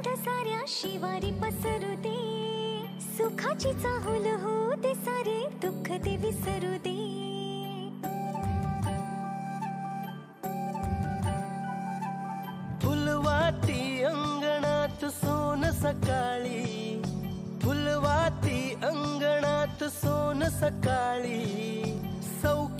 आनंद साऱ्या शिवारी पसरू दे, सुखाची चाहुल होऊ दे, सारे दुःख ते विसरू दे. फुलवाती अंगणात सोन सकाळी, फुलवाती अंगणात सोन सकाळी, सौख्य